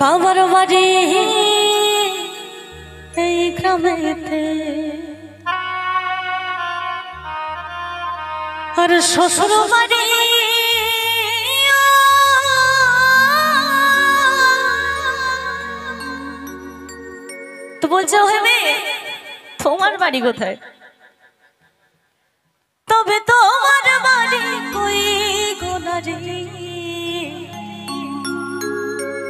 বাবার বাড়ি এই গ্রামেতে আর শ্বশুর বাড়ি তো বলছো হেমে তোমার বাড়ি কোথায়? তবে তোমার বাড়ি কই গোনারি,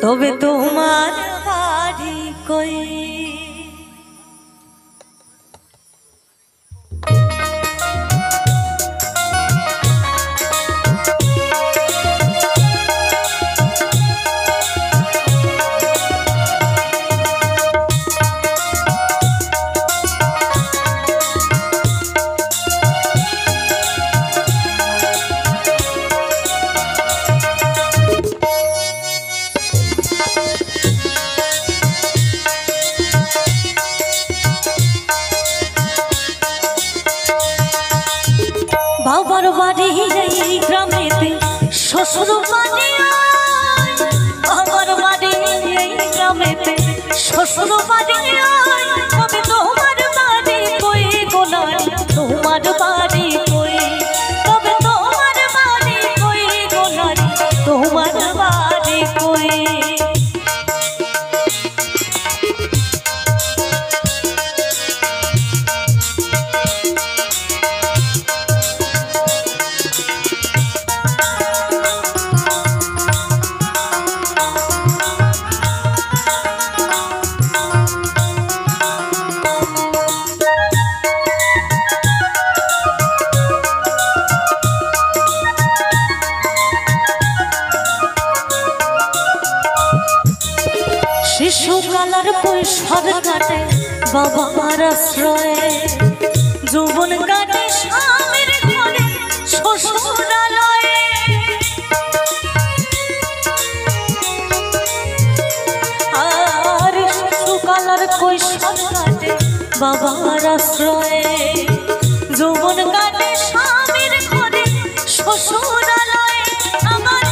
তবে তোমার বাড়ি কই? বাবার বাড়ি এই গ্রামেতে শ্বশুর বাড়ি, বাবার বাড়ি এই গ্রামেতে শ্বশুর বাড়ি, তবে তোমার বাড়ি কই গোনারি, তোমার বাড়ি কই? তবে তোমার বাড়ি কই গোনারি, তোমার বাড়ি কই? শিশুকালার কৈশোর কাটে বাবার আশ্রয়ে, যৌবন কাটে স্বামীর ঘরে শ্বশুরালয়ে। আর শিশুকালার কৈশোর কাটে বাবার আশ্রয়ে, যৌবন কাটে স্বামীর ঘরে শ্বশুরালয়ে। আমার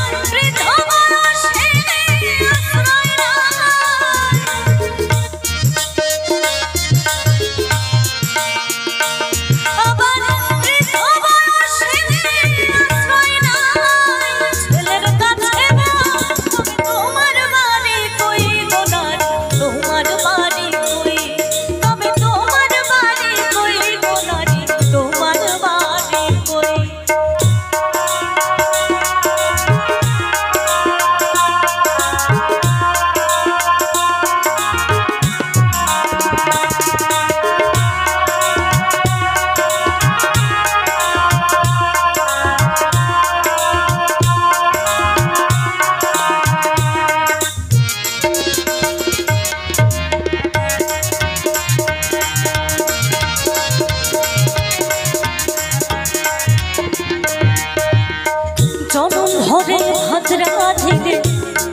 জনম ভরে ভাদ্রা ধীরে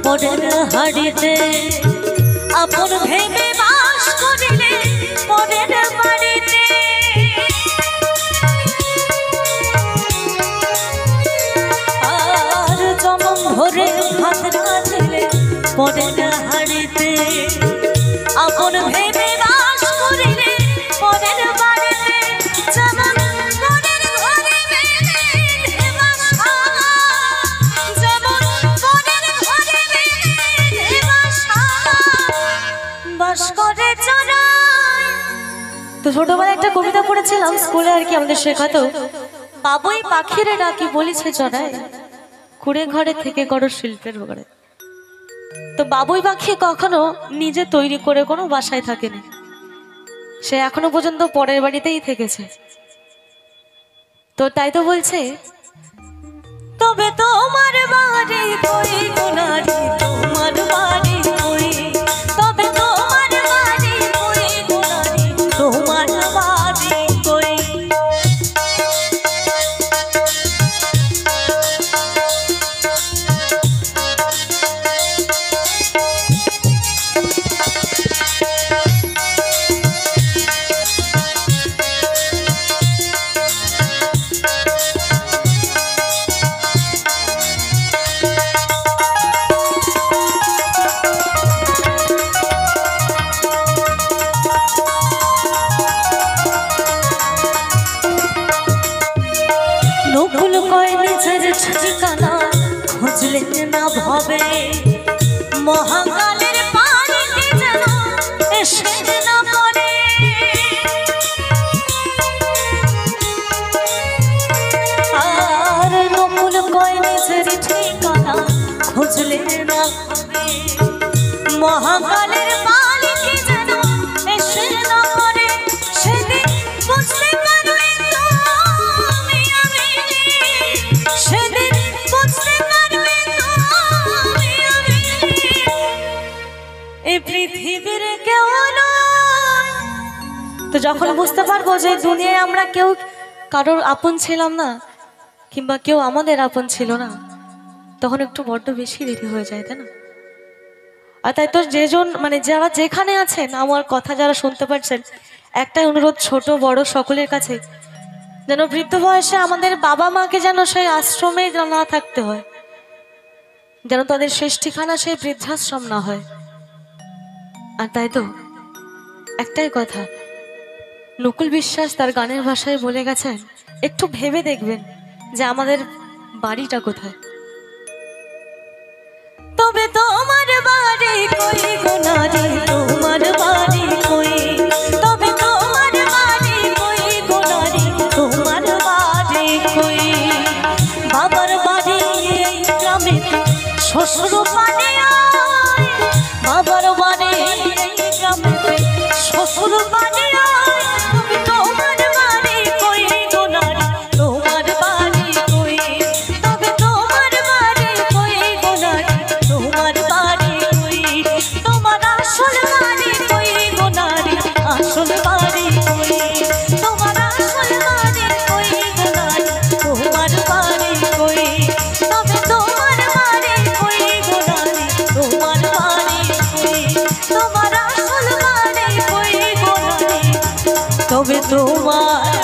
পরের হাড়িতে, আপন ভেবে বাস করিলে পরের বাড়িতে। আর জনম ভরে ভাদ্রা ধীরে পরের হাড়িতে, আপন ভেবে বাস করিলে পরের বাড়িতে। যেমন মনের ঘরে বেঁধে বাসা, যেমন মনের ঘরে বেঁধে বাসা, বাস করে চড়াই। তো ছোটবেলায় একটা কবিতা পড়েছিলাম স্কুলে আর কি, আমাদের শেখাতো, বাবুই পাখিরে নাকি বলিছে চড়াই, কুড়ে ঘরে থেকে করো শিল্পের ঘরে। তো বাবুই পাখি কখনো নিজে তৈরি করে কোনো বাসায় থাকেনি, সে এখনো পর্যন্ত পরের বাড়িতেই থেকেছে। তো তাই তো বলছে, তবে তোমার বাড়ি কই গোনারি, তোমার বাড়ি কই? তবে তোমার বাড়ি কই গোনারি, তোমার বাড়ি কই? নকুল কয় নিজের ঠিকানা খুঁজলে না ভাবে মহাকালের পানিতে যেন এসে না পড়ে আর নকুল কয় নিজের ঠিকানা খুঁজলে না ভাবে মহাকালের পানিতে যেন এসে না পড়ে সেদিন বুঝতে পারবে তো আমি সেদিন বুঝতে পারবে তো আমি এই পৃথিবীর কেউ নয়। তো যখন বুঝতে পারবো যে দুনিয়ায় আমরা কেউ কারোর আপন ছিলাম না কিংবা কেউ আমাদের আপন ছিল না তখন একটু বড্ড বেশি দেরি হয়ে যায় তাই না। আর তাই তো যেজন মানে যারা যেখানে আছেন আমার কথা যারা শুনতে পারছেন একটাই অনুরোধ ছোট বড় সকলের কাছে যেন বৃদ্ধ বয়সে আমাদের বাবা মাকে যেন সেই আশ্রমে না থাকতে হয় যেন তাদের শেষ ঠিকানা সেই বৃদ্ধাশ্রম না হয়। আর তাই তো একটাই কথা নকুল বিশ্বাস তার গানের ভাষায় বলে গেছেন একটু ভেবে দেখবেন যে আমাদের বাড়িটা কোথায়। তবে তোমার বাড়ি কই গো নারী তোমার বাড়ি কই তবে তোমার বাড়ি কই গো নারী তোমার বাড়ি কই বাবার বাড়ি এই গ্রামে শ্বশুর বাড়ি বাবার বাড়ি এই গ্রামে শ্বশুর বাড়ি তবে তোমার বাড়ি কই গো নারী তোমার বাড়ি কই তবে তোমার বাড়ি কই গো নারী তোমার বাড়ি কই তোমার আসল বাড়ি কই গো নারী আসল বাড়ি কই তোমার আসল বাড়ি কই গো নারী তোমার বাড়ি কই তবে তোমার বাড়ি কই গো নারী তোমার বাড়ি কই তোমার আসল বাড়ি কই গো নারী তবে তোমার